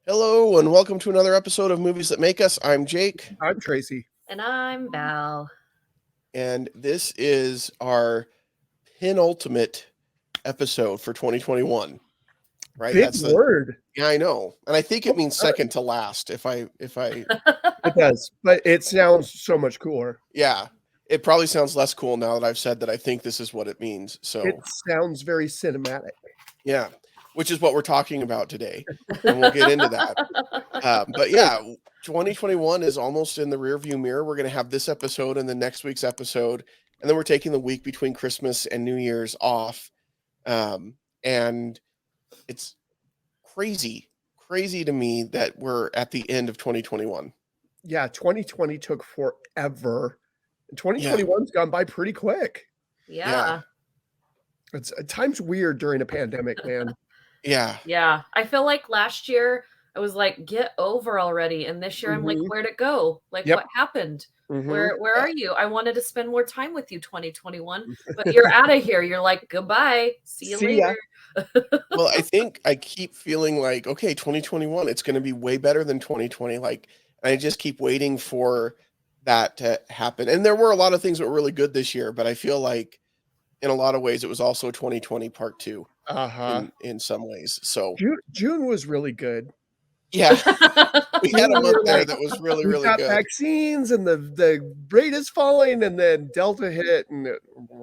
Hello, and welcome to another episode of Movies That Make Us. I'm Jake. I'm Tracy. And I'm Val. And this is our penultimate episode for 2021. Right? Big word. Yeah, I know. And I think it means second to last if I It does, but it sounds so much cooler. Yeah. It probably sounds less cool now that I've said that I think this is what it means. So it sounds very cinematic. Yeah. Which is what we're talking about today. And we'll get into that. But yeah, 2021 is almost in the rearview mirror. We're going to have this episode and the next week's episode. And then we're taking the week between Christmas and New Year's off. And it's crazy to me that we're at the end of 2021. Yeah, 2020 took forever. 2021's gone by pretty quick. Yeah. It's at times weird during a pandemic, man. Yeah. I feel like last year I was like, get over already. And this year I'm like, where'd it go? Like, what happened? Where are you? I wanted to spend more time with you, 2021, but you're out of here. You're like, goodbye. See you later. Well, I think I keep feeling like, okay, 2021, it's going to be way better than 2020. Like, I just keep waiting for that to happen. And there were a lot of things that were really good this year, but I feel like in a lot of ways it was also 2020 part 2. In some ways. So June was really good. Yeah. We had a month there that was really, really good. Vaccines and the rate is falling and then Delta hit and I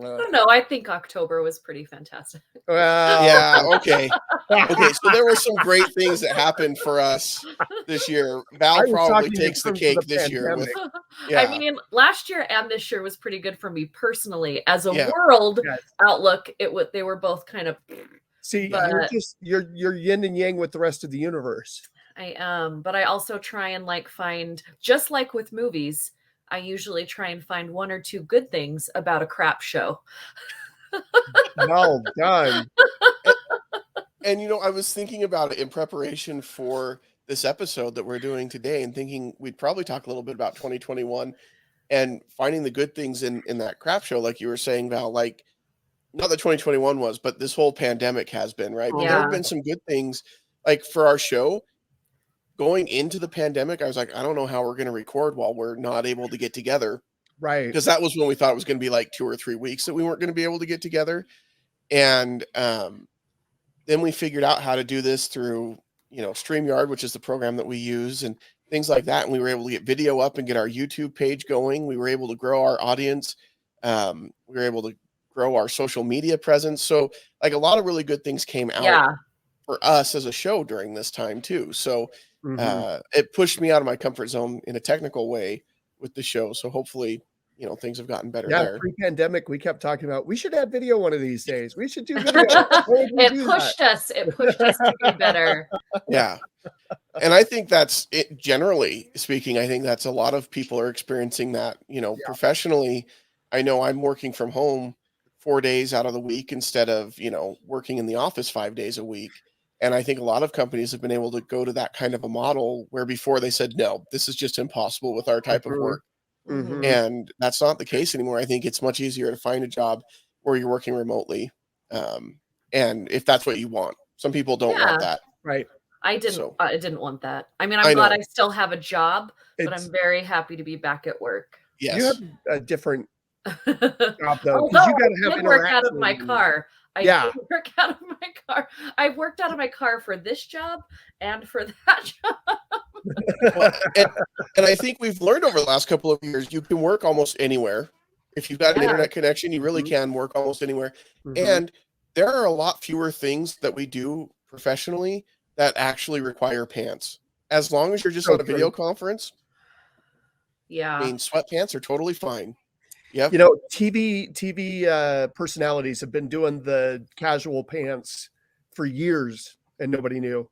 don't know. I think October was pretty fantastic. Yeah, okay. So there were some great things that happened for us this year. Val probably takes the cake this year. I mean, last year and this year was pretty good for me personally. As a world outlook, they were both kind of. See, you're yin and yang with the rest of the universe. I am, but I also try and find, just like with movies, I usually try and find one or two good things about a crap show. Well done. And I was thinking about it in preparation for this episode that we're doing today and thinking we'd probably talk a little bit about 2021 and finding the good things in that crap show, like you were saying, Val, like not that 2021 was, but this whole pandemic has been, right? But there have been some good things, like for our show. Going into the pandemic, I was like, I don't know how we're going to record while we're not able to get together. Right. Because that was when we thought it was going to be like 2 or 3 weeks that we weren't going to be able to get together. And then we figured out how to do this through, StreamYard, which is the program that we use and things like that. And we were able to get video up and get our YouTube page going. We were able to grow our audience. We were able to grow our social media presence. So like a lot of really good things came out for us as a show during this time too. So it pushed me out of my comfort zone in a technical way with the show. So hopefully, things have gotten better there. Pre-pandemic, we kept talking about, we should add video one of these days. We should do video. It pushed us to be better. Yeah. And I think that's it. Generally speaking, I think that's a lot of people are experiencing that, professionally. I know I'm working from home 4 days out of the week instead of, working in the office 5 days a week. And I think a lot of companies have been able to go to that kind of a model where before they said, no, this is just impossible with our type of work. And that's not the case anymore. I think it's much easier to find a job where you're working remotely. And if that's what you want, some people don't want that. Right. I didn't want that. I mean, I'm glad I still have a job, but I'm very happy to be back at work. Yes. You have a different job though. You got to have work out of my car. I work out of my car. I've worked out of my car for this job and for that job. and I think we've learned over the last couple of years, you can work almost anywhere. If you've got an internet connection, you really can work almost anywhere. And there are a lot fewer things that we do professionally that actually require pants. As long as you're just on a video conference. Yeah. I mean, sweatpants are totally fine. Yep. TV personalities have been doing the casual pants for years and nobody knew.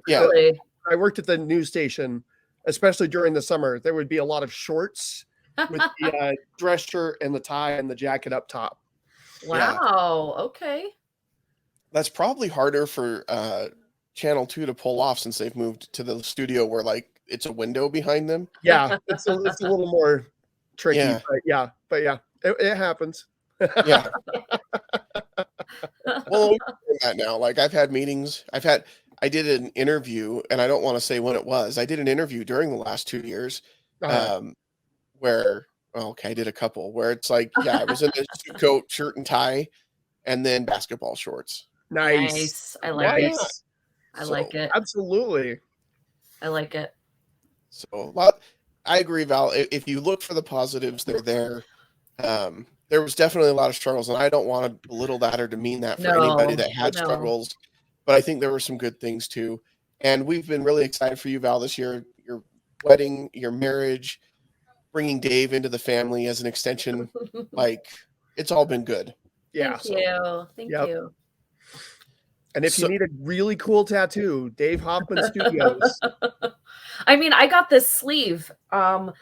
Really? I worked at the news station, especially during the summer. There would be a lot of shorts with the dress shirt and the tie and the jacket up top. Wow. Yeah. Okay. That's probably harder for Channel 2 to pull off since they've moved to the studio where like it's a window behind them. Yeah, it's a little more tricky, Yeah. but yeah, it happens. Yeah. Well, that now, like I've had meetings. I did an interview, and I don't want to say when it was. I did an interview during the last 2 years, where okay, I did a couple where it's like, yeah, I was in a suit coat, shirt and tie, and then basketball shorts. Nice. I like it. I So, like it. Absolutely. I like it. So I agree, Val. If you look for the positives, they're there. There was definitely a lot of struggles, and I don't want to belittle that or demean that for anybody that had struggles, but I think there were some good things too. And we've been really excited for you, Val, this year. Your wedding, your marriage, bringing Dave into the family as an extension, like it's all been good. Yeah. Thank you. And if you need a really cool tattoo, Dave Hoffman Studios. I mean, I got this sleeve and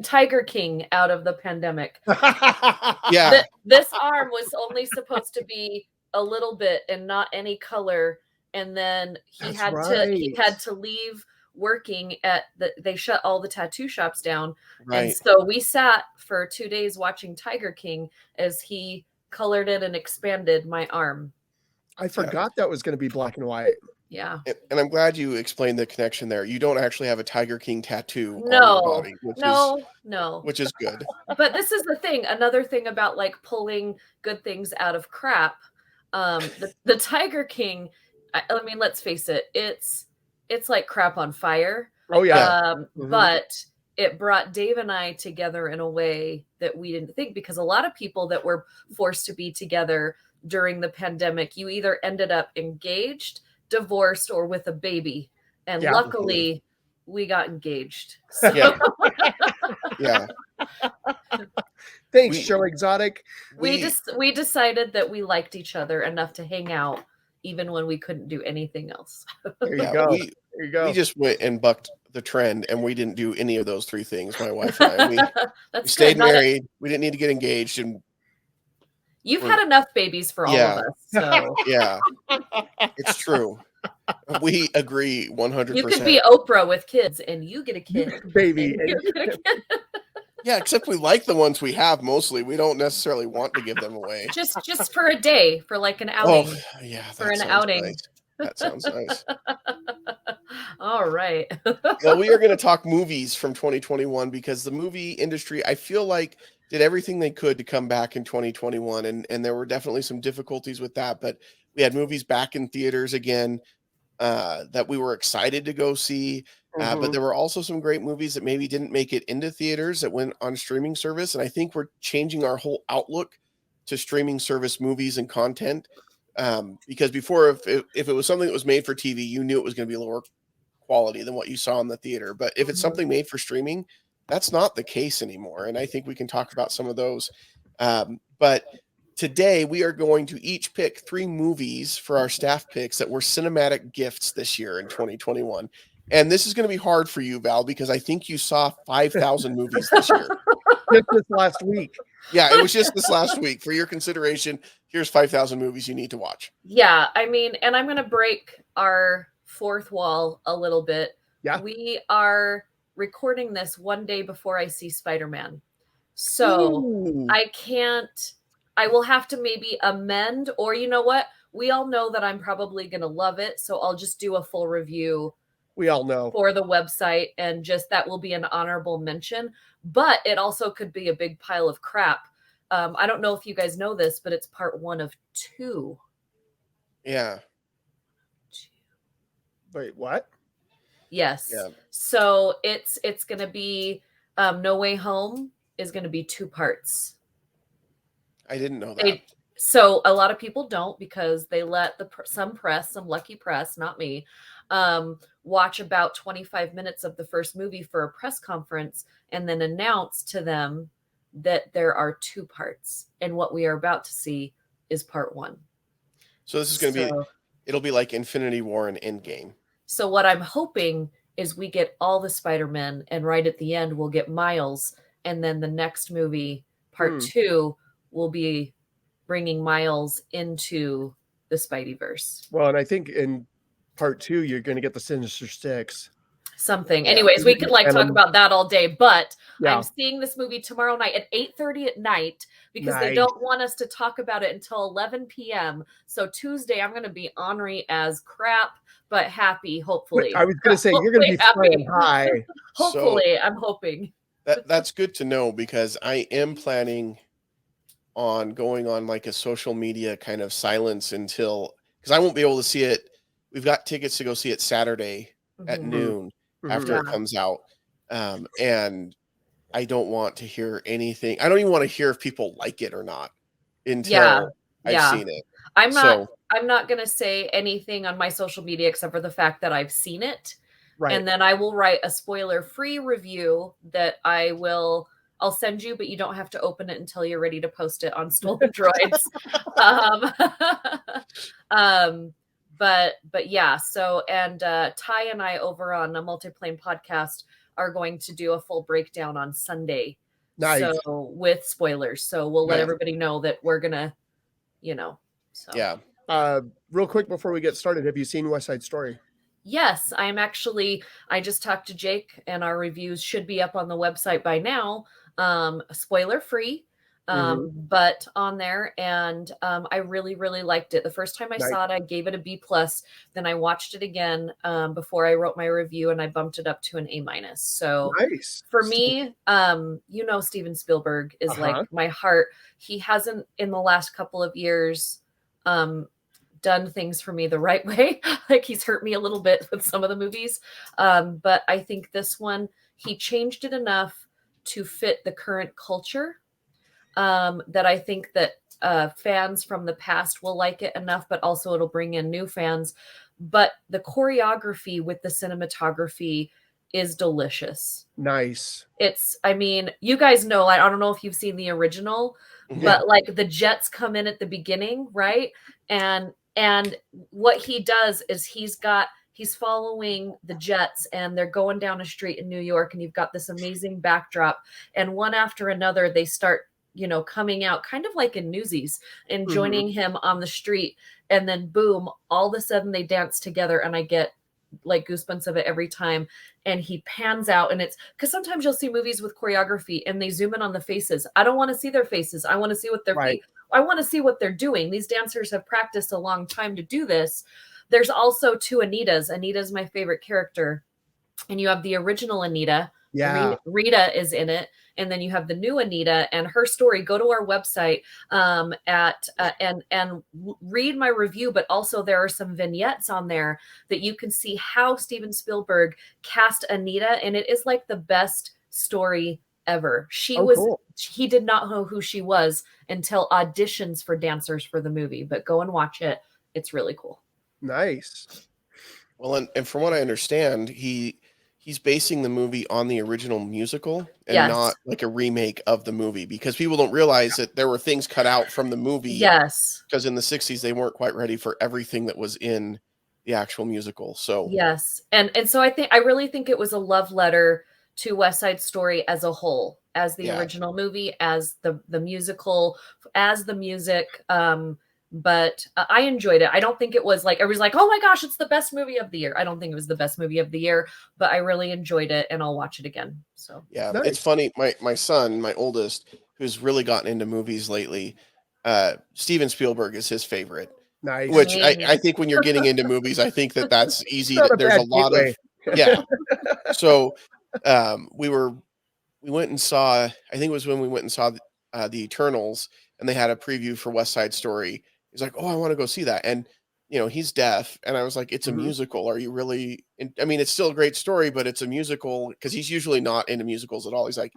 Tiger King out of the pandemic. Yeah. This arm was only supposed to be a little bit and not any color. And then he had to leave working they shut all the tattoo shops down. Right. And so we sat for 2 days watching Tiger King as he colored it and expanded my arm. I forgot that was going to be black and white. Yeah. And I'm glad you explained the connection there. You don't actually have a Tiger King tattoo on your body. Which is good. But this is the thing. Another thing about like pulling good things out of crap. The Tiger King, I mean, let's face it. It's like crap on fire. Oh, yeah. But it brought Dave and I together in a way that we didn't think, because a lot of people that were forced to be together during the pandemic, you either ended up engaged, divorced, or with a baby. And luckily we got engaged. So. Yeah. Thanks, Joe Exotic. We decided that we liked each other enough to hang out even when we couldn't do anything else. There you go. There you go. We just went and bucked the trend, and we didn't do any of those three things, my wife and I. We stayed married. We didn't need to get engaged, and you've had enough babies for all of us. So yeah, it's true. We agree 100%. You could be Oprah with kids, and you get a kid, baby. Yeah, except we like the ones we have mostly. We don't necessarily want to give them away. Just for a day, for like an outing. Oh, yeah, for an outing. Nice. That sounds nice. All right. Well, we are going to talk movies from 2021 because the movie industry, I feel like, did everything they could to come back in 2021. And there were definitely some difficulties with that. But we had movies back in theaters again that we were excited to go see. But there were also some great movies that maybe didn't make it into theaters that went on streaming service. And I think we're changing our whole outlook to streaming service movies and content. Because before, if it was something that was made for TV, you knew it was going to be lower quality than what you saw in the theater. But if it's something made for streaming, that's not the case anymore. And I think we can talk about some of those. But today we are going to each pick 3 movies for our staff picks that were cinematic gifts this year in 2021. And this is going to be hard for you, Val, because I think you saw 5,000 movies this year. Just this last week. Yeah, it was just this last week. For your consideration, here's 5,000 movies you need to watch. Yeah, I mean, and I'm going to break our fourth wall a little bit. Yeah. We are recording this one day before I see Spider-Man. So I will have to maybe amend, or you know what? We all know that I'm probably going to love it. So I'll just do a full review. We all know. For the website, and just that will be an honorable mention. But it also could be a big pile of crap. I don't know if you guys know this, but it's part 1 of 2. Yeah. Wait, what? Yes. Yeah. So it's going to be No Way Home is going to be 2 parts. I didn't know that. So a lot of people don't, because they let some lucky press, not me, watch about 25 minutes of the first movie for a press conference and then announce to them that there are 2 parts. And what we are about to see is part 1. So this is going to be, it'll be like Infinity War and Endgame. So what I'm hoping is we get all the Spider-Men, and right at the end, we'll get Miles. And then the next movie, part 2, will be bringing Miles into the Spideyverse. Well, and I think in part 2, you're going to get the Sinister Six. Something. Yeah. Anyways, we could like talk about that all day, but yeah. I'm seeing this movie tomorrow night at 8:30 at night because they don't want us to talk about it until 11 p.m. So Tuesday, I'm going to be ornery as crap, but happy, hopefully. I was going to say, you're going to be flying high. Hopefully, I'm hoping. That's good to know, because I am planning on going on like a social media kind of silence until, because I won't be able to see it. We've got tickets to go see it Saturday at noon after it comes out. And I don't want to hear anything. I don't even want to hear if people like it or not until I've seen it. I'm not going to say anything on my social media except for the fact that I've seen it. Right. And then I will write a spoiler-free review that I'll send you, but you don't have to open it until you're ready to post it on Stolen Droids. But yeah, so, and Ty and I over on a Multiplane podcast are going to do a full breakdown on Sunday. Nice. So with spoilers. So we'll let everybody know that we're gonna, so. Yeah. Real quick before we get started, have you seen West Side Story? Yes, I just talked to Jake, and our reviews should be up on the website by now. Spoiler free, but on there, and I really, really liked it. The first time I saw it, I gave it a B+. Then I watched it again before I wrote my review, and I bumped it up to an A-. So for me, Steven Spielberg is like my heart. He hasn't in the last couple of years done things for me the right way. Like he's hurt me a little bit with some of the movies. But I think this one, he changed it enough to fit the current culture that I think that fans from the past will like it enough, but also it'll bring in new fans. But the choreography with the cinematography is delicious. Nice. You guys know, I don't know if you've seen the original, but like the jets come in at the beginning, right? And what he does is he's following the jets, and they're going down a street in New York, and you've got this amazing backdrop, and one after another, they start, coming out kind of like in Newsies and joining him on the street. And then boom, all of a sudden they dance together, and I get like goosebumps of it every time. And he pans out, and it's because sometimes you'll see movies with choreography and they zoom in on the faces. I don't want to see their faces. I want to see what their feet. I want to see what they're doing. These dancers have practiced a long time to do this. There's also 2 Anitas. Anita's my favorite character. And you have the original Anita. Yeah. Rita is in it. And then you have the new Anita and her story. Go to our website and read my review. But also there are some vignettes on there that you can see how Steven Spielberg cast Anita. And it is like the best story ever. He did not know who she was until auditions for dancers for the movie, but go and watch it. It's really cool. Nice. Well, and from what I understand, he's basing the movie on the original musical and not like a remake of the movie, because people don't realize that there were things cut out from the movie. Yes. Because in the 60s, they weren't quite ready for everything that was in the actual musical. So yes. And so I really think it was a love letter to West Side Story as a whole, as the original movie, as the musical, as the music. But I enjoyed it. I don't think it was like, everybody's like, oh my gosh, it's the best movie of the year. I don't think it was the best movie of the year, but I really enjoyed it, and I'll watch it again. So yeah, nice. It's funny. My son, my oldest, who's really gotten into movies lately, Steven Spielberg is his favorite. Nice. Which I think when you're getting into movies, I think that's easy. There's a lot of So we went and saw, I think it was when we went and saw the Eternals, and they had a preview for West Side Story. He's like, oh, I want to go see that. And, he's deaf. And I was like, it's a musical. Are you really? It's still a great story, but it's a musical, because he's usually not into musicals at all. He's like,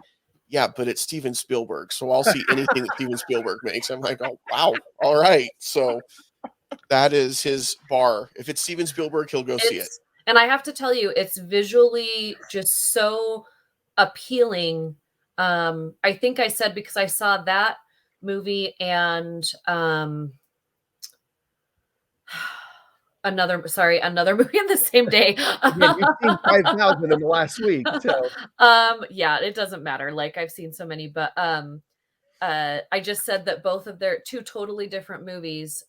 yeah, but it's Steven Spielberg, so I'll see anything that Steven Spielberg makes. I'm like, oh, wow. All right. So that is his bar. If it's Steven Spielberg, he'll go see it. And I have to tell you, it's visually just so appealing. I think I said, because I saw that movie and another movie in the same day. You've seen 5,000 in the last week. So. Yeah, it doesn't matter. Like, I've seen so many, but I just said that both of their two totally different movies,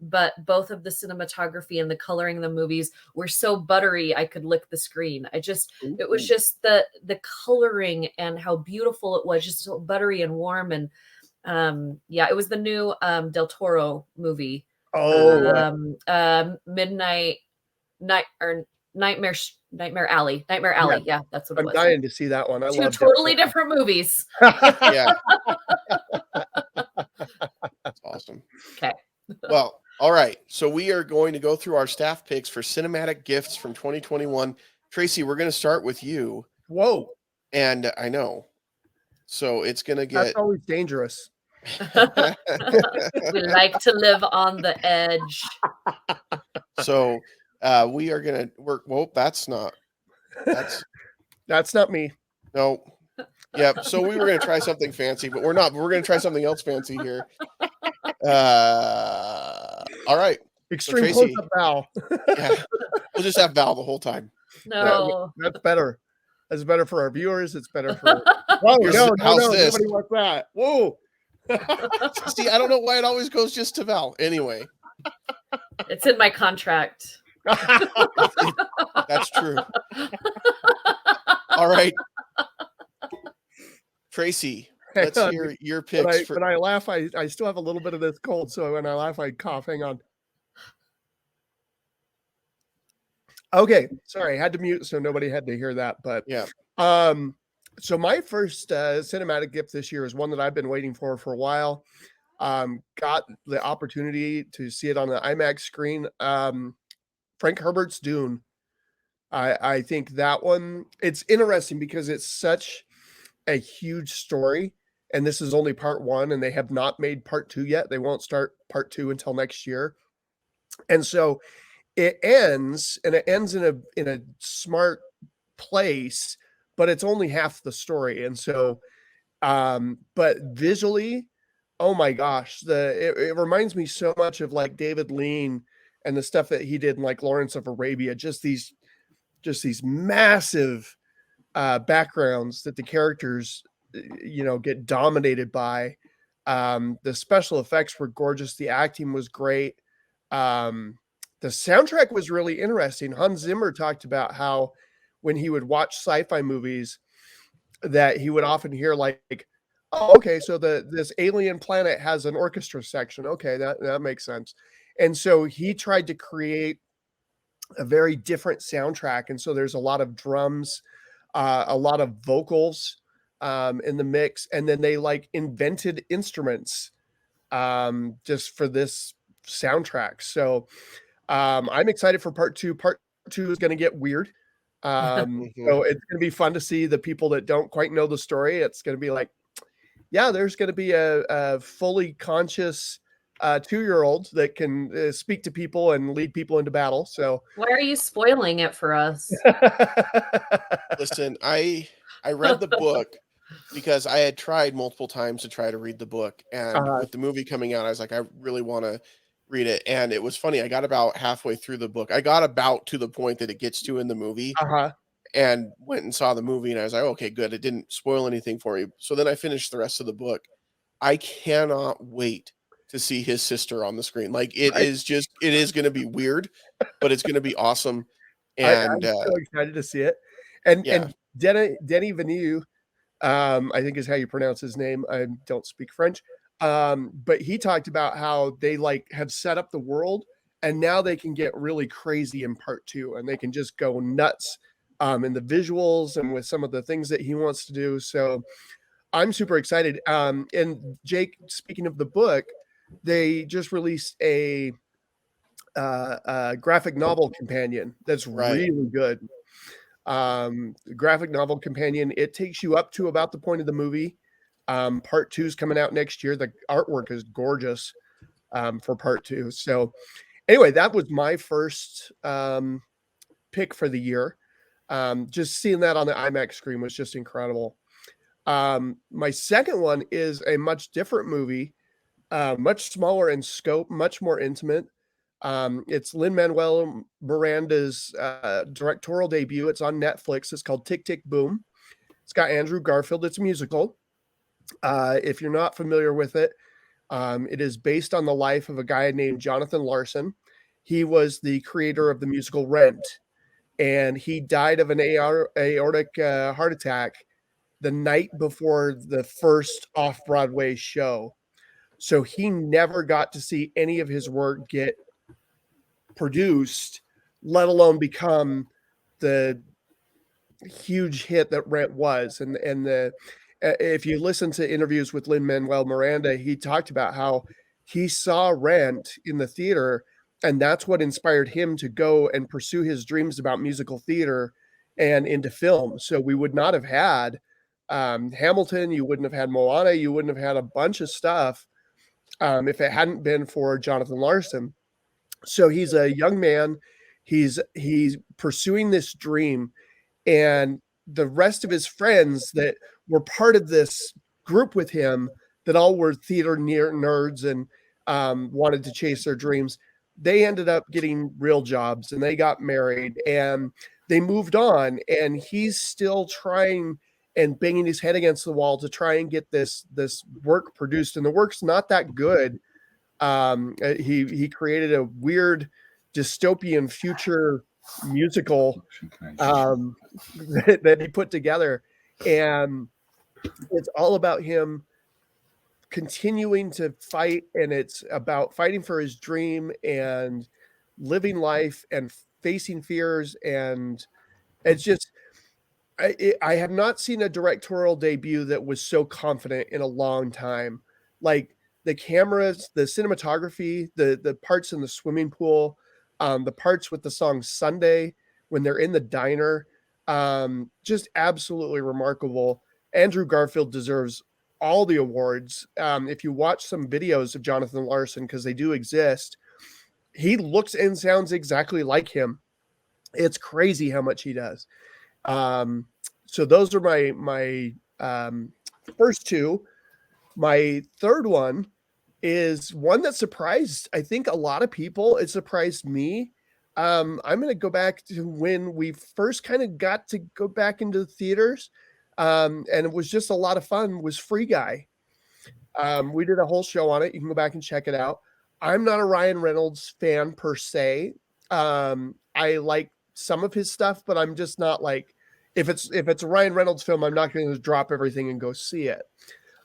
but both of the cinematography and the coloring of the movies were so buttery I could lick the screen. It was just the coloring and how beautiful it was, just so buttery and warm. And it was the new Del Toro movie. Midnight Night or Nightmare Alley. Nightmare Alley. Yeah, that's what it was. I'm dying to see that one. I Two love totally different movies. Yeah. That's awesome. Okay. Well, all right. So we are going to go through our staff picks for cinematic gifts from 2021. Tracy, we're going to start with you. Whoa. And I know. So it's going to get... That's always dangerous. We like to live on the edge. So we are going to work... Well, that's not me. No. Yeah. So we were going to try something fancy, but we're not. We're going to try something else fancy here. All right. Extreme so Tracy, close-up Val. Yeah. We'll just have Val the whole time. No. That's better. That's better for our viewers. It's better for... Whoa, no. Nobody wants that. Whoa. See, I don't know why it always goes just to Val. Anyway. It's in my contract. That's true. All right. Tracy, let's hear your picks. When I laugh, I still have a little bit of this cold, so when I laugh, I cough. Hang on. Okay, sorry, I had to mute so nobody had to hear that. But yeah. So my first cinematic gift this year is one that I've been waiting for a while. Got the opportunity to see it on the IMAX screen. Frank Herbert's Dune. I think that one, it's interesting because it's such a huge story, and this is only part one, and they have not made part two yet. They won't start part two until next year. And so it ends in a smart place, but it's only half the story. And so, but visually, oh my gosh, it reminds me so much of like David Lean and the stuff that he did in like Lawrence of Arabia, just these massive backgrounds that the characters, get dominated by. The special effects were gorgeous. The acting was great. The soundtrack was really interesting. Hans Zimmer talked about how when he would watch sci-fi movies that he would often hear like, oh, okay, so this alien planet has an orchestra section. Okay, that makes sense. And so he tried to create a very different soundtrack. And so there's a lot of drums, a lot of vocals in the mix. And then they like invented instruments just for this soundtrack. So I'm excited for part two. Part two is going to get weird. So it's going to be fun to see the people that don't quite know the story. It's going to be like, yeah, there's going to be a fully conscious 2-year-old that can speak to people and lead people into battle. So why are you spoiling it for us? Listen, I read the book because I had tried multiple times to try to read the book, and with the movie coming out, I was like, I really want to read it. And it was funny. I got about halfway through the book. I got about to the point that it gets to in the movie. And went and saw the movie, and I was like, okay, good. It didn't spoil anything for me. So then I finished the rest of the book. I cannot wait to see his sister on the screen. Like it is going to be weird, but it's going to be awesome. And I'm so excited to see it. And Denis Villeneuve, I think is how you pronounce his name. I don't speak French. But he talked about how they like have set up the world, and now they can get really crazy in part two, and they can just go nuts in the visuals and with some of the things that he wants to do. So I'm super excited. And Jake, speaking of the book, they just released a graphic novel companion that's really good. Graphic novel companion. It takes you up to about the point of the movie. Part two is coming out next year. The artwork is gorgeous for part two. So anyway, that was my first pick for the year. Just seeing that on the IMAX screen was just incredible. My second one is a much different movie, much smaller in scope, much more intimate. It's Lin-Manuel Miranda's directorial debut. It's on Netflix. It's called Tick, Tick, Boom. It's got Andrew Garfield. It's a musical. If you're not familiar with it, it is based on the life of a guy named Jonathan Larson. He was the creator of the musical Rent, and he died of an aortic heart attack the night before the first off-Broadway show. So he never got to see any of his work get produced, let alone become the huge hit that Rent was. And if you listen to interviews with Lin-Manuel Miranda, he talked about how he saw Rent in the theater, and that's what inspired him to go and pursue his dreams about musical theater and into film. So we would not have had Hamilton, you wouldn't have had Moana, you wouldn't have had a bunch of stuff if it hadn't been for Jonathan Larson. So he's a young man, he's pursuing this dream, and the rest of his friends that were part of this group with him that all were theater nerds and wanted to chase their dreams, they ended up getting real jobs and they got married and they moved on, and he's still trying and banging his head against the wall to try and get this work produced, and the work's not that good. He created a weird dystopian future musical that he put together, and it's all about him continuing to fight, and it's about fighting for his dream and living life and facing fears. And it's just I have not seen a directorial debut that was so confident in a long time. Like the cameras, the cinematography, the parts in the swimming pool, the parts with the song Sunday when they're in the diner, just absolutely remarkable. Andrew Garfield deserves all the awards. If you watch some videos of Jonathan Larson, because they do exist, he looks and sounds exactly like him. It's crazy how much he does. So those are my first two. My third one is one that surprised, I think, a lot of people. It surprised me. I'm going to go back to when we first kind of got to go back into the theaters, and it was just a lot of fun, was Free Guy. We did a whole show on it. You can go back and check it out. I'm not a Ryan Reynolds fan per se. I like some of his stuff, but I'm just not like, if it's a Ryan Reynolds film, I'm not going to drop everything and go see it.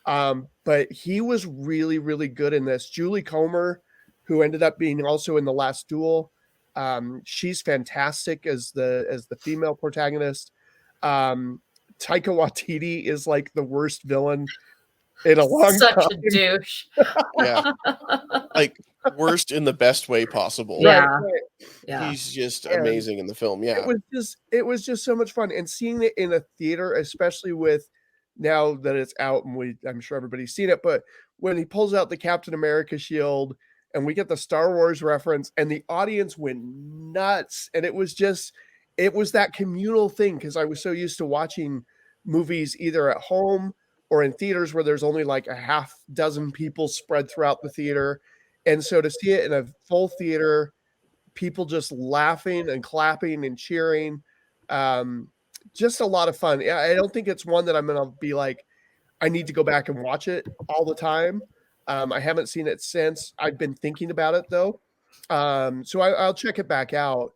But he was really, really good in this. Julie Comer, who ended up being also in The Last Duel, she's fantastic as the female protagonist. Taika Waititi is like the worst villain in a long time. Such a douche. Yeah. Like worst in the best way possible. Yeah. Right. Yeah. He's just amazing in the film. Yeah. It was just so much fun. And seeing it in a theater, especially with now that it's out and I'm sure everybody's seen it, but when he pulls out the Captain America shield and we get the Star Wars reference and the audience went nuts. And it was that communal thing, because I was so used to watching movies either at home or in theaters where there's only like a half dozen people spread throughout the theater. And so to see it in a full theater, people just laughing and clapping and cheering, just a lot of fun. I don't think it's one that I'm going to be like, I need to go back and watch it all the time. I haven't seen it since. I've been thinking about it though. So I'll check it back out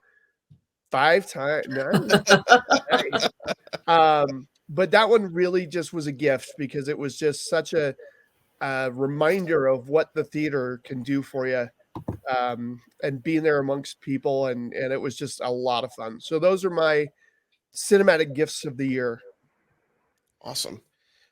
5 times. Nice. But that one really just was a gift, because it was just such a reminder of what the theater can do for you, and being there amongst people. And it was just a lot of fun. So those are my cinematic gifts of the year. Awesome.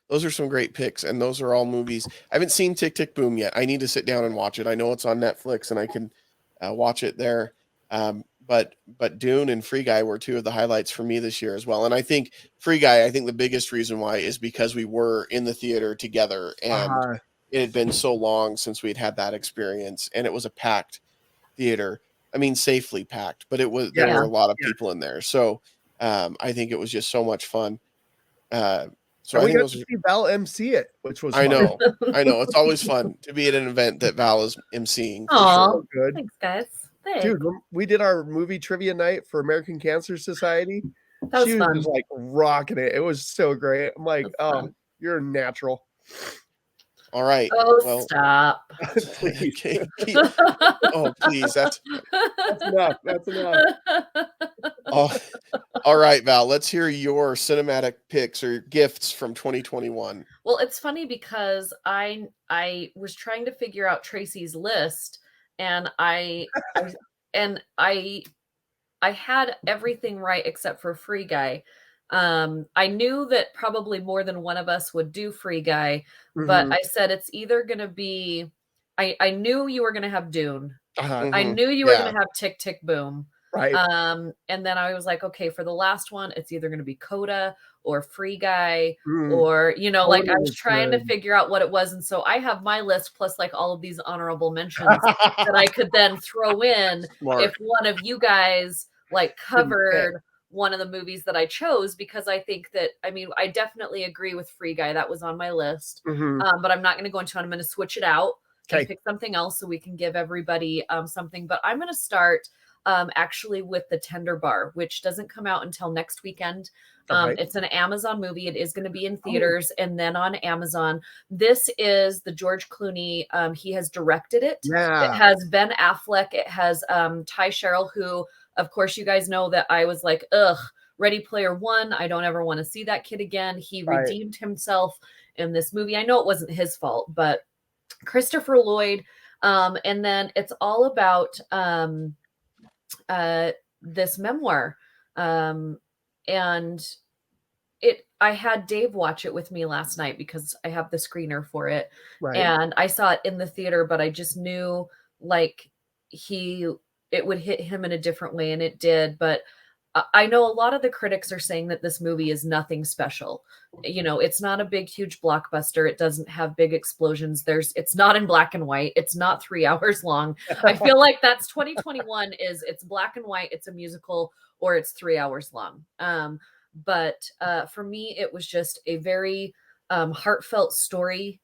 Those are some great picks, and those are all movies. I haven't seen Tick, Tick, Boom yet. I need to sit down and watch it. I know it's on Netflix and I can watch it there. But Dune and Free Guy were two of the highlights for me this year as well. And I think Free Guy, the biggest reason why is because we were in the theater together, and it had been so long since we'd had that experience, and it was a packed theater. I mean, safely packed, but there were a lot of people in there. So I think it was just so much fun. So and I we think got to see Val MC it, which was fun. I know. It's always fun to be at an event that Val is emceeing. Oh, sure. Good. Thanks, guys. Thanks. Dude, we did our movie trivia night for American Cancer Society. That was she fun. was like rocking it. It was so great. I'm like, oh, you're natural. All right. Oh, well, stop. Please. Okay. Oh, please. That's enough. That's enough. all. All right, Val. Let's hear your cinematic picks or gifts from 2021. Well, it's funny because I was trying to figure out Tracy's list, and I had everything right except for Free Guy. I knew that probably more than one of us would do Free Guy, but I said it's either going to be. I knew you were going to have Dune. I knew you were going to have Tick Tick Boom. Right. And then I was like, okay, for the last one, it's either going to be Coda or Free Guy, or, you know, like I was trying to figure out what it was. And so I have my list plus like all of these honorable mentions that I could then throw in if one of you guys like covered one of the movies that I chose, because I think that, I mean, I definitely agree with Free Guy. That was on my list. But I'm not going to go into it. I'm going to switch it out and pick something else so we can give everybody something. But I'm going to start actually with The Tender Bar, which doesn't come out until next weekend. It's an Amazon movie. It is going to be in theaters and then on Amazon. This is the George Clooney. He has directed it. It has Ben Affleck. It has Ty Sherrill, who, of course, you guys know that I was like, ugh, Ready Player One. I don't ever want to see that kid again. He redeemed himself in this movie. I know it wasn't his fault, but Christopher Lloyd. And then it's all about this memoir. And I had Dave watch it with me last night because I have the screener for it. And I saw it in the theater, but I just knew like it would hit him in a different way, and it did. But I know a lot of the critics are saying that this movie is nothing special. You know, it's not a big, huge blockbuster. It doesn't have big explosions. It's not in black and white. It's not 3 hours long. I feel like that's 2021 it's black and white. It's a musical, or it's 3 hours long. But for me, it was just a very heartfelt story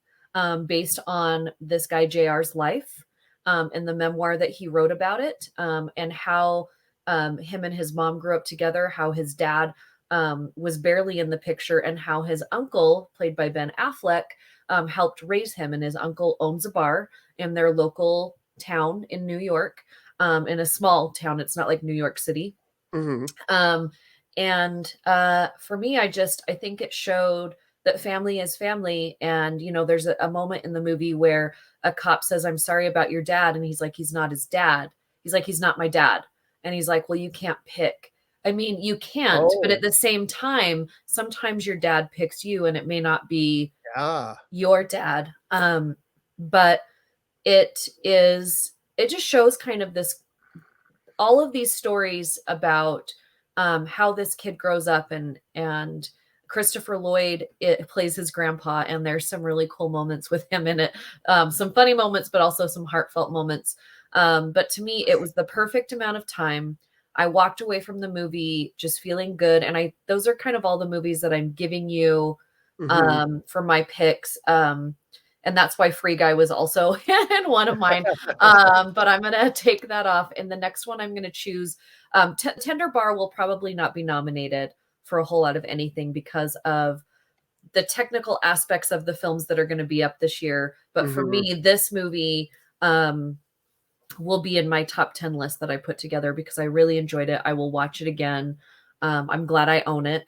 based on this guy JR's life and the memoir that he wrote about it, and how him and his mom grew up together, how his dad was barely in the picture, and how his uncle, played by Ben Affleck, helped raise him. And his uncle owns a bar in their local town in New York, in a small town. It's not like New York City. And for me, I think it showed that family is family. And, you know, there's a moment in the movie where a cop says, "I'm sorry about your dad." And he's like, "He's not his dad." He's like, "He's not my dad." And he's like, "Well, you can't pick." I mean, you can't, but at the same time, sometimes your dad picks you and it may not be your dad. But it just shows kind of all of these stories about how this kid grows up, and Christopher Lloyd plays his grandpa, and there's some really cool moments with him in it. Some funny moments, but also some heartfelt moments. But to me, it was the perfect amount of time. I walked away from the movie just feeling good. And those are kind of all the movies that I'm giving you for my picks. And that's why Free Guy was also in one of mine. But I'm going to take that off. And the next one I'm going to choose, Tender Bar will probably not be nominated for a whole lot of anything because of the technical aspects of the films that are going to be up this year. But for me, this movie will be in my top 10 list that I put together because I really enjoyed it. I will watch it again. I'm glad I own it.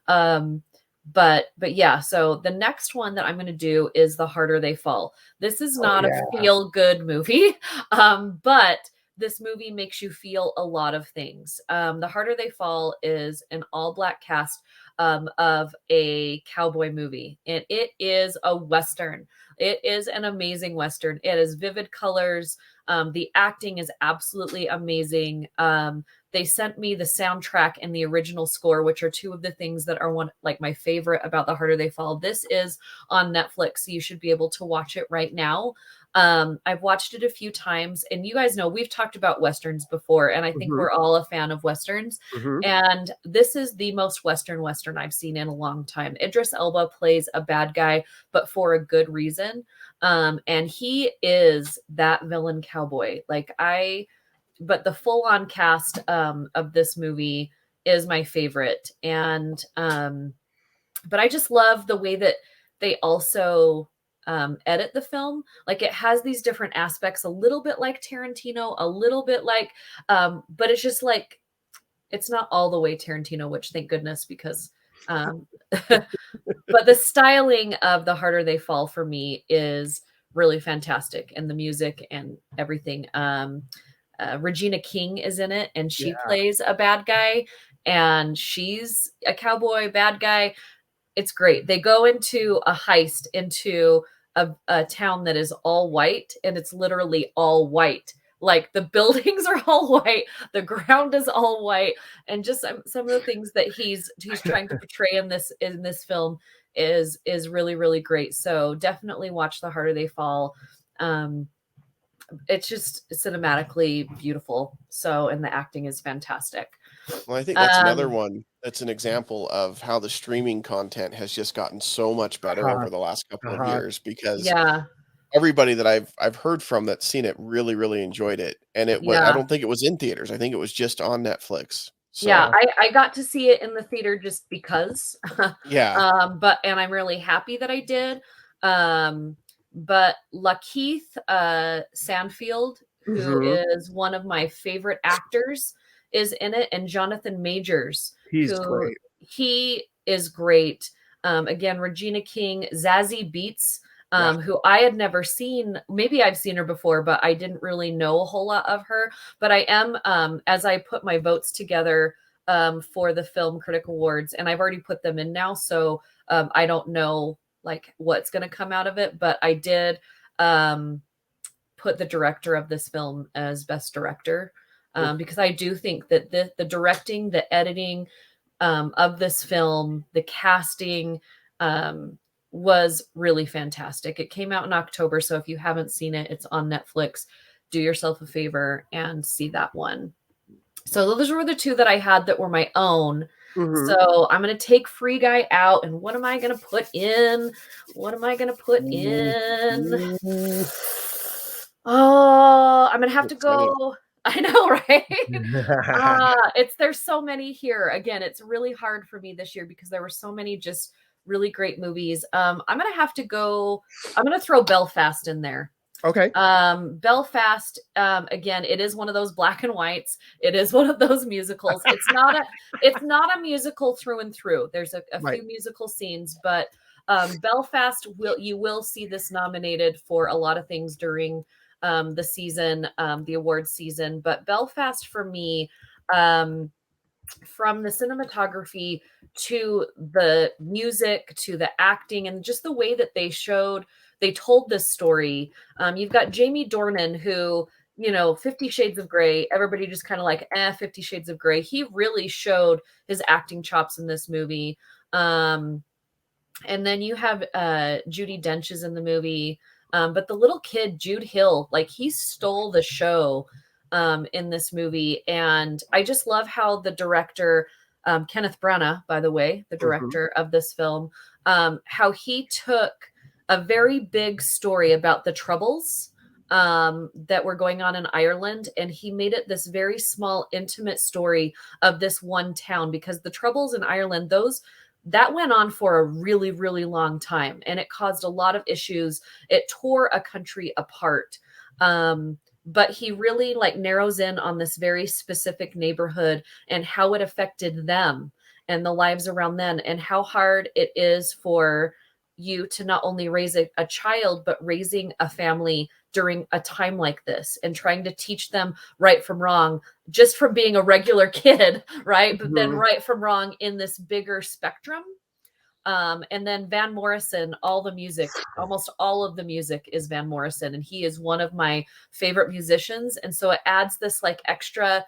But yeah, so the next one that I'm going to do is The Harder They Fall. This is not a feel good movie, but this movie makes you feel a lot of things. The Harder They Fall is an all black cast of a cowboy movie, and it is a Western. It is an amazing Western. It is vivid colors. The acting is absolutely amazing. They sent me the soundtrack and the original score, which are two of the things that are my favorite about The Harder They Fall. This is on Netflix, so you should be able to watch it right now. I've watched it a few times, and you guys know we've talked about Westerns before, and I think we're all a fan of Westerns. And this is the most Western I've seen in a long time. Idris Elba plays a bad guy, but for a good reason. And he is that villain cowboy. But the full-on cast of this movie is my favorite. And but I just love the way that they also edit the film. Like it has these different aspects, a little bit like Tarantino, a little bit like, but it's just like, it's not all the way Tarantino, which thank goodness, because, but the styling of The Harder They Fall for me is really fantastic, and the music and everything. Regina King is in it, and she plays a bad guy, and she's a cowboy bad guy. It's great. They go into a heist into a town that is all white, and it's literally all white. Like the buildings are all white, the ground is all white, and just some of the things that he's trying to portray in this film is really, really great. So definitely watch The Harder They Fall. It's just cinematically beautiful. So, and the acting is fantastic. Well, I think that's another one that's an example of how the streaming content has just gotten so much better over the last couple of years, because everybody that I've heard from that's seen it really, really enjoyed it. And it was, I don't think it was in theaters. I think it was just on Netflix. So yeah, I got to see it in the theater just because. But I'm really happy that I did. But Lakeith Sanfield, who is one of my favorite actors, is in it, and Jonathan Majors, he's great. He is great. Again, Regina King, Zazie Beetz, who I had never seen. Maybe I've seen her before, but I didn't really know a whole lot of her. But I am, as I put my votes together for the Film Critic Awards, and I've already put them in now, so I don't know like what's going to come out of it, but I did put the director of this film as best director, because I do think that the directing, the editing of this film, the casting was really fantastic. It came out in October, so if you haven't seen it, it's on Netflix. Do yourself a favor and see that one. So those were the two that I had that were my own. So I'm going to take Free Guy out, and what am I going to put in? What am I going to put in? Oh, I'm going to have to go. I know, right? There's so many here. Again, it's really hard for me this year because there were so many just really great movies. I'm going to have to go. I'm going to throw Belfast in there. Okay. Belfast, again, it is one of those black and whites. It is one of those musicals. It's not a musical through and through. There's a few musical scenes, but Belfast, you will see this nominated for a lot of things during the season, the awards season. But Belfast for me, from the cinematography to the music to the acting and just the way that they told this story. You've got Jamie Dornan, who, 50 Shades of Grey, everybody just kind of like, 50 Shades of Grey. He really showed his acting chops in this movie. And then you have Judi Dench is in the movie. But the little kid, Jude Hill, like he stole the show in this movie. And I just love how the director, Kenneth Branagh, by the way, the director of this film, how he took a very big story about the Troubles that were going on in Ireland, and he made it this very small, intimate story of this one town, because the Troubles in Ireland, that went on for a really, really long time, and it caused a lot of issues. It tore a country apart. But he really narrows in on this very specific neighborhood and how it affected them and the lives around them, and how hard it is for you to not only raise a child, but raising a family during a time like this and trying to teach them right from wrong, just from being a regular kid, right? But then right from wrong in this bigger spectrum. And then Van Morrison, all the music, almost all of the music is Van Morrison, and he is one of my favorite musicians. And so it adds this extra,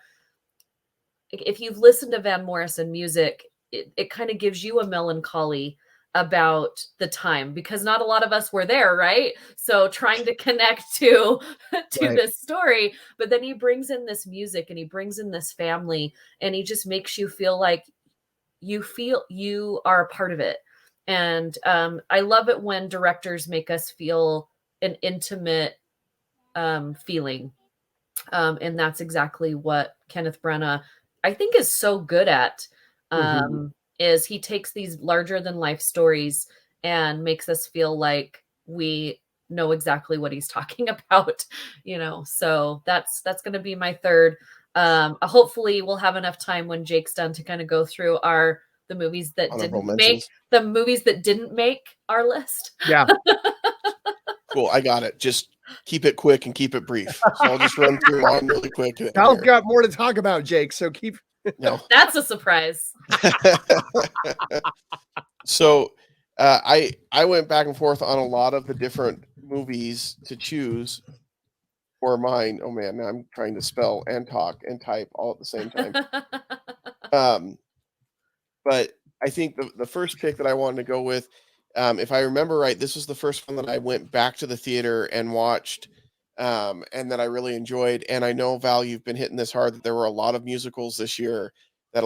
if you've listened to Van Morrison music, it kind of gives you a melancholy about the time, because not a lot of us were there, right? So trying to connect to this story, but then he brings in this music and he brings in this family, and he just makes you feel like you are a part of it. And I love it when directors make us feel an intimate feeling, and that's exactly what Kenneth Branagh, I think, is so good at. Is he takes these larger than life stories and makes us feel like we know exactly what he's talking about, so that's going to be my third. Hopefully we'll have enough time when Jake's done to kind of go through the movies that didn't make our list. Yeah. Cool. I got it. Just keep it quick and keep it brief. So I'll just run through mine really quick. Val's got more to talk about, Jake. So no. That's a surprise. So I went back and forth on a lot of the different movies to choose for mine. Oh man, now I'm trying to spell and talk and type all at the same time. But I think the first pick that I wanted to go with, if I remember right, this was the first one that I went back to the theater and watched, and that I really enjoyed. And I know, Val, you've been hitting this hard, that there were a lot of musicals this year that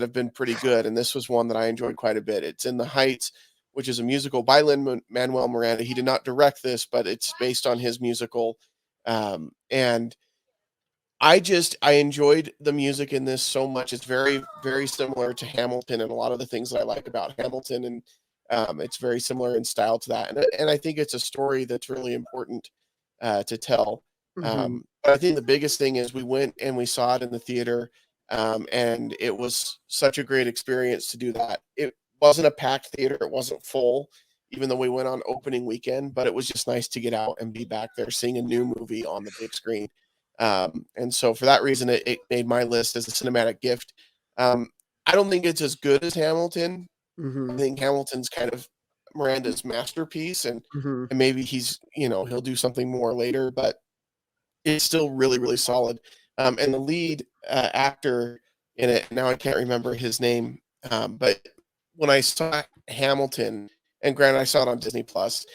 have been pretty good, and this was one that I enjoyed quite a bit. It's In the Heights, which is a musical by Lin-Manuel Miranda. He did not direct this, but it's based on his musical, and I enjoyed the music in this so much. It's very, very similar to Hamilton and a lot of the things that I like about Hamilton, and it's very similar in style to that. And I think it's a story that's really important to tell. Mm-hmm. But I think the biggest thing is we went and we saw it in the theater, and it was such a great experience to do that. It wasn't a packed theater. It wasn't full, even though we went on opening weekend, but it was just nice to get out and be back there seeing a new movie on the big screen. And so for that reason, it made my list as a cinematic gift. I don't think it's as good as Hamilton. Mm-hmm. I think Hamilton's kind of Miranda's masterpiece, and maybe he'll do something more later, but it's still really, really solid. And the lead actor in it, now I can't remember his name, but when I saw Hamilton, and granted I saw it on Disney Plus,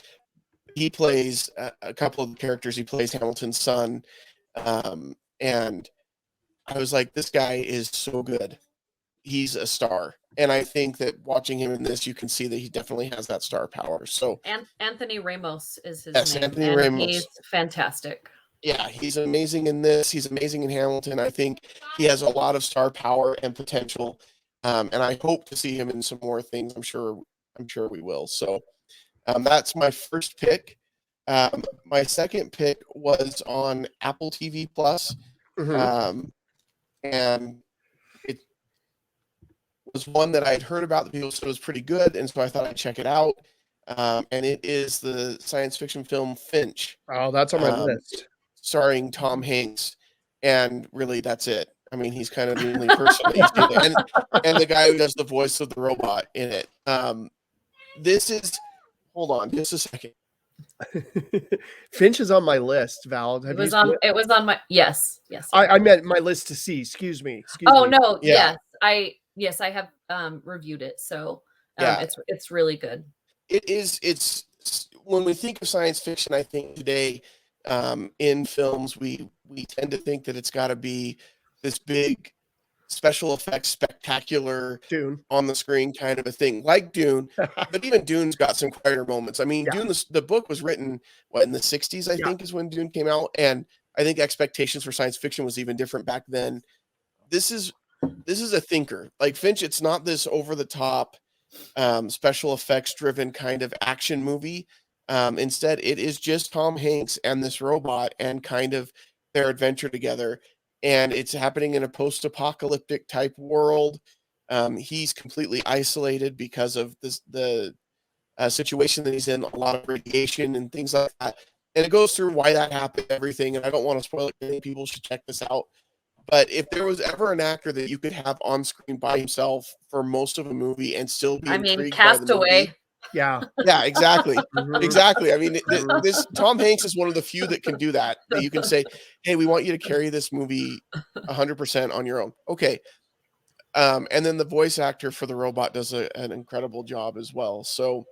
he plays a couple of the characters. He plays Hamilton's son. And I was like, this guy is so good. He's a star. And I think that watching him in this, you can see that he definitely has that star power. So Anthony Ramos is his name. Anthony Ramos. He's fantastic. Yeah, he's amazing in this. He's amazing in Hamilton. I think he has a lot of star power and potential. And I hope to see him in some more things. I'm sure we will. So that's my first pick. My second pick was on Apple TV Plus, and it was one that I'd heard about. The people said it was pretty good, and so I thought I'd check it out. And it is the science fiction film Finch. Oh, that's on my list. Starring Tom Hanks, and really that's it. I mean, he's kind of the only person that he's doing, and the guy who does the voice of the robot in it. This is. Hold on, just a second. Finch is on my list, Val. It was on my yes. I meant my list to see. Excuse me. No, yeah. yes, I have reviewed it. So yeah, it's really good. It is. It's when we think of science fiction, I think today in films we tend to think that it's got to be this big special effects spectacular Dune on the screen kind of a thing, like Dune. But even Dune's got some quieter moments. I mean, Dune, the book was written in the 60s, I think is when Dune came out, and I think expectations for science fiction was even different back then. This is a thinker. Like Finch, it's not this over the top special effects driven kind of action movie. Instead, it is just Tom Hanks and this robot and kind of their adventure together. And it's happening in a post-apocalyptic type world. He's completely isolated because of the situation that he's in, a lot of radiation and things like that. And it goes through why that happened, everything. And I don't want to spoil it. I think people should check this out. But if there was ever an actor that you could have on screen by himself for most of a movie and still be intrigued Castaway. by the movie, yeah, exactly. Exactly. I mean, this Tom Hanks is one of the few that can do that you can say, hey, we want you to carry this movie 100% on your own. Okay. And then the voice actor for the robot does an incredible job as well. So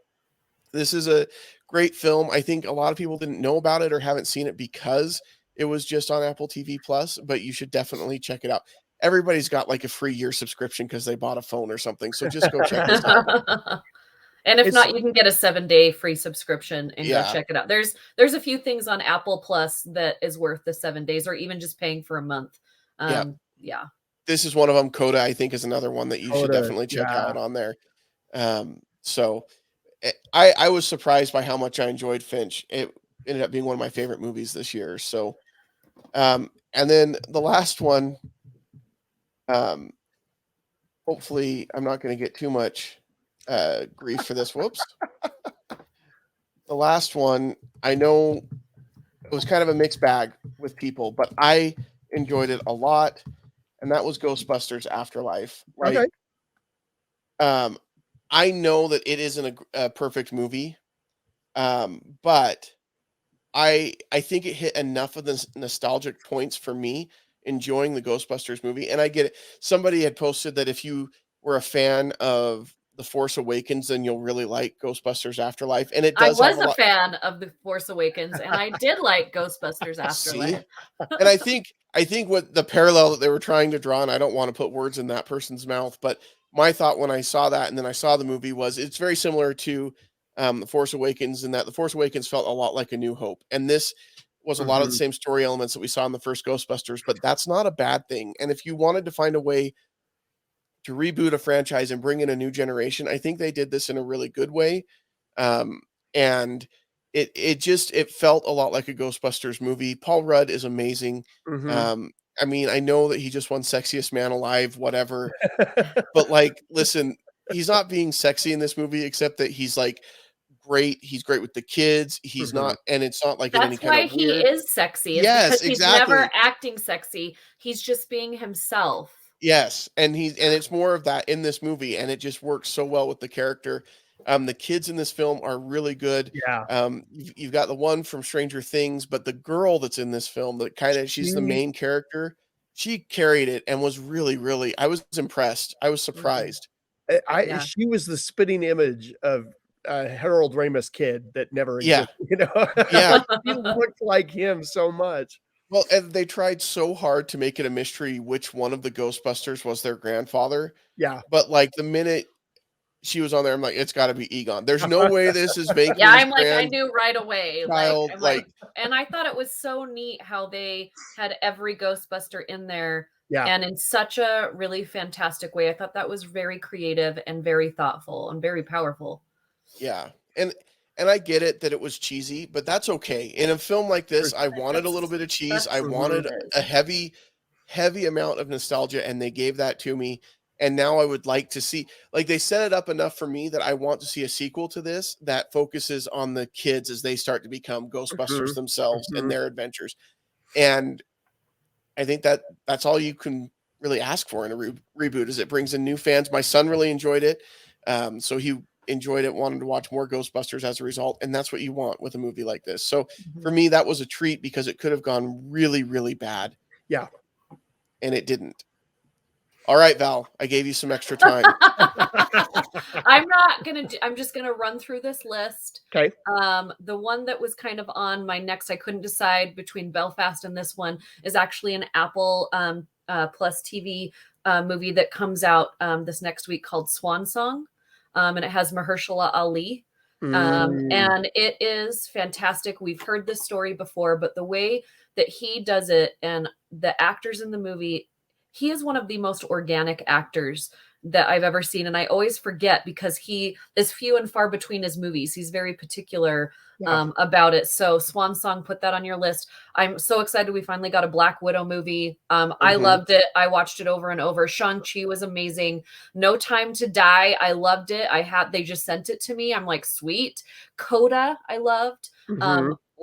this is a great film. I think a lot of people didn't know about it or haven't seen it because it was just on Apple TV Plus, but you should definitely check it out. Everybody's got like a free year subscription because they bought a phone or something. So just go check this out. And if not, you can get a 7-day free subscription and go check it out. There's a few things on Apple Plus that is worth the 7 days, or even just paying for a month. Yeah. This is one of them. Coda, I think, is another one that you should definitely check out on there. So I was surprised by how much I enjoyed Finch. It ended up being one of my favorite movies this year. So, and then the last one, hopefully I'm not going to get too much grief for this. Whoops. The last one, I know it was kind of a mixed bag with people, but I enjoyed it a lot, and that was Ghostbusters Afterlife. Okay. I know that it isn't a perfect movie, but I think it hit enough of the nostalgic points for me enjoying the Ghostbusters movie. And I get it. Somebody had posted that if you were a fan of The Force Awakens, then you'll really like Ghostbusters Afterlife. And it does I have was a fan of The Force Awakens, and I did like Ghostbusters Afterlife. And I think what the parallel that they were trying to draw, and I don't want to put words in that person's mouth, but my thought when I saw that and then I saw the movie was it's very similar to The Force Awakens, in that The Force Awakens felt a lot like A New Hope. And this was a lot of the same story elements that we saw in the first Ghostbusters, but that's not a bad thing. And if you wanted to find a way to reboot a franchise and bring in a new generation, I think they did this in a really good way. And it felt a lot like a Ghostbusters movie. Paul Rudd is amazing. I mean, I know that he just won Sexiest Man Alive, whatever. But like, listen, he's not being sexy in this movie, except that he's like great. He's great with the kids. He's not, and it's not like in any That's kind why of he weird. is sexy. Is Yes, because he's exactly. never acting sexy. He's just being himself. Yes, and it's more of that in this movie, and it just works so well with the character. The kids in this film are really good. Yeah. You've got the one from Stranger Things, but the girl that's in this film, that kind of she's the main character. She carried it and was really, really. I was impressed. I was surprised. She was the spitting image of Harold Ramis kid that never Yeah. existed. You know, Yeah. he looked like him so much. Well, and they tried so hard to make it a mystery which one of the Ghostbusters was their grandfather. Yeah. But like the minute she was on there, I'm like, it's got to be Egon. There's no way this is making. Yeah, I'm like, I knew right away. Child, and I thought it was so neat how they had every Ghostbuster in there, Yeah. and in such a really fantastic way. I thought that was very creative and very thoughtful and very powerful. Yeah, and I get it that it was cheesy, but that's okay. In a film like this, I wanted a little bit of cheese. I wanted a heavy amount of nostalgia, and they gave that to me. And now I would like to see, like, they set it up enough for me that I want to see a sequel to this that focuses on the kids as they start to become Ghostbusters themselves and their adventures. And I think that that's all you can really ask for in a reboot, is it brings in new fans. My son really enjoyed it. So he enjoyed it, wanted to watch more Ghostbusters as a result. And that's what you want with a movie like this. So for me, that was a treat, because it could have gone really, really bad. Yeah. And it didn't. All right, Val, I gave you some extra time. I'm just gonna run through this list. Okay. The one that was kind of on my next, I couldn't decide between Belfast and this one, is actually an Apple Plus TV movie that comes out this next week called Swan Song. And it has Mahershala Ali. And it is fantastic. We've heard this story before, but the way that he does it and the actors in the movie, he is one of the most organic actors that I've ever seen. And I always forget, because he is few and far between his movies. He's very particular about it. So Swan Song, put that on your list. I'm so excited we finally got a Black Widow movie. I loved it. I watched it over and over. Shang-Chi was amazing. No Time to Die, I loved it. They just sent it to me. I'm like, sweet. Coda, I loved.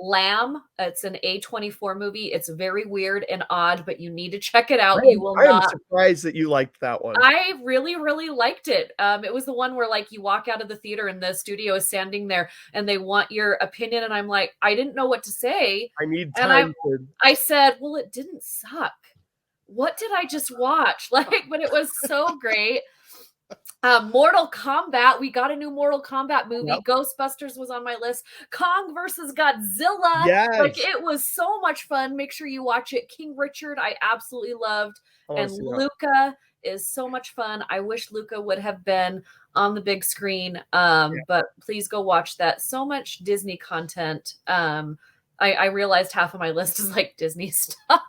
Lamb, it's an A24 movie. It's very weird and odd, but you need to check it out. I am surprised that you liked that one. I really, really liked it. It was the one where, like, you walk out of the theater and the studio is standing there and they want your opinion. And I'm like, I didn't know what to say. I need time. I said, well, it didn't suck. What did I just watch? But it was so great. Mortal Kombat. We got a new Mortal Kombat movie. Yep. Ghostbusters was on my list. Kong versus Godzilla. Yes. It was so much fun. Make sure you watch it. King Richard, I absolutely loved. And Luca is so much fun. I wish Luca would have been on the big screen. But please go watch that. So much Disney content. I realized half of my list is like Disney stuff.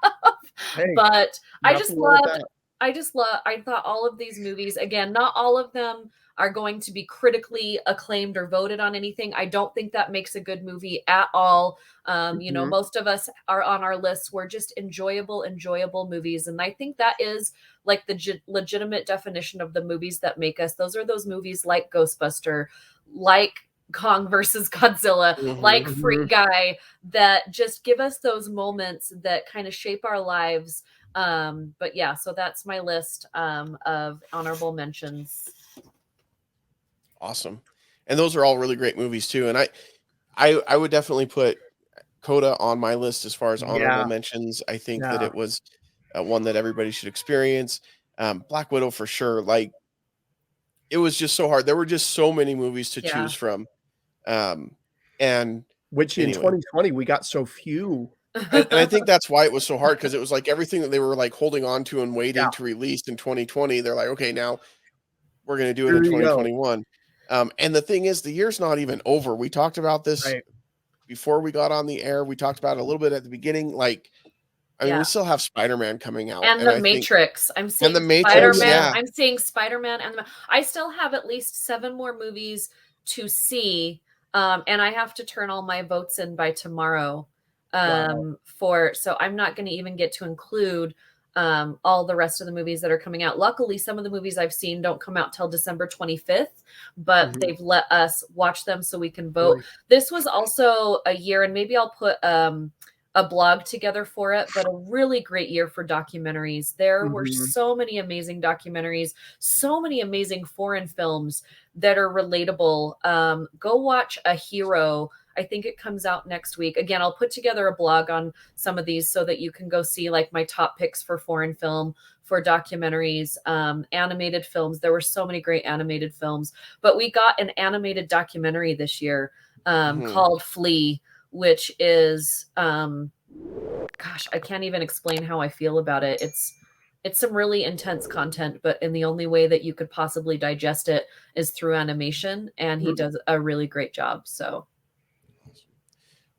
But I just loved I thought all of these movies, again, not all of them are going to be critically acclaimed or voted on anything. I don't think that makes a good movie at all. You know, most of us are on our lists. We're just enjoyable movies. And I think that is like the legitimate definition of the movies that make us. Those are those movies like Ghostbuster, like Kong versus Godzilla, like Free Guy, that just give us those moments that kind of shape our lives. But yeah, so that's my list of honorable mentions. Awesome. And those are all really great movies too. And I would definitely put Coda on my list as far as honorable mentions. I think that it was one that everybody should experience. Black Widow for sure. Like, it was just so hard. There were just so many movies to choose from. And which in 2020 we got so few. And I think that's why it was so hard, because it was like everything that they were like holding on to and waiting to release in 2020. They're like, okay, now we're going to do it in 2021. And the thing is, the year's not even over. We talked about this before we got on the air. We talked about it a little bit at the beginning. Like, I mean, we still have Spider-Man coming out. And the Matrix. I'm seeing Spider-Man. I'm seeing Spider-Man. And I still have at least 7 more movies to see. And I have to turn all my votes in by tomorrow. So I'm not going to even get to include all the rest of the movies that are coming out. Luckily, some of the movies I've seen don't come out till December 25th, but they've let us watch them so we can vote. This was also a year, and maybe I'll put a blog together for it, but a really great year for documentaries. There were so many amazing documentaries, so many amazing foreign films that are relatable. Go watch A Hero. I think it comes out next week. Again, I'll put together a blog on some of these so that you can go see like my top picks for foreign film, for documentaries, animated films. There were so many great animated films, but we got an animated documentary this year called Flea, which is, gosh, I can't even explain how I feel about it. It's some really intense content, but in the only way that you could possibly digest it is through animation, and he does a really great job. So.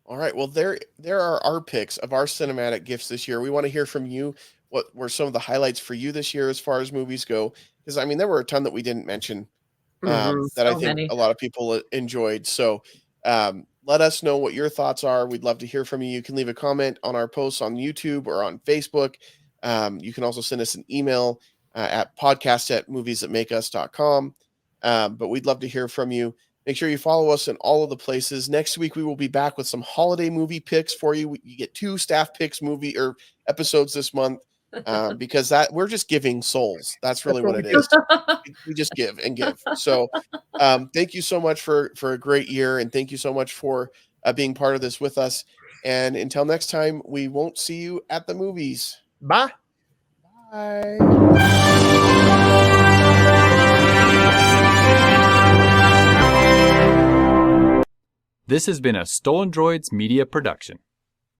All right. Well, there are our picks of our cinematic gifts this year. We want to hear from you. What were some of the highlights for you this year as far as movies go? Because, I mean, there were a ton that we didn't mention that I think a lot of people enjoyed. So let us know what your thoughts are. We'd love to hear from you. You can leave a comment on our posts on YouTube or on Facebook. You can also send us an email at podcast@moviesthatmakeus.com. But we'd love to hear from you. Make sure you follow us in all of the places. Next week, we will be back with some holiday movie picks for you. You get 2 staff picks movie or episodes this month because we're just giving souls. That's really what it is. We just give and give. So thank you so much for a great year. And thank you so much for being part of this with us. And until next time, we won't see you at the movies. Bye. Bye. This has been a Stolen Droids Media production.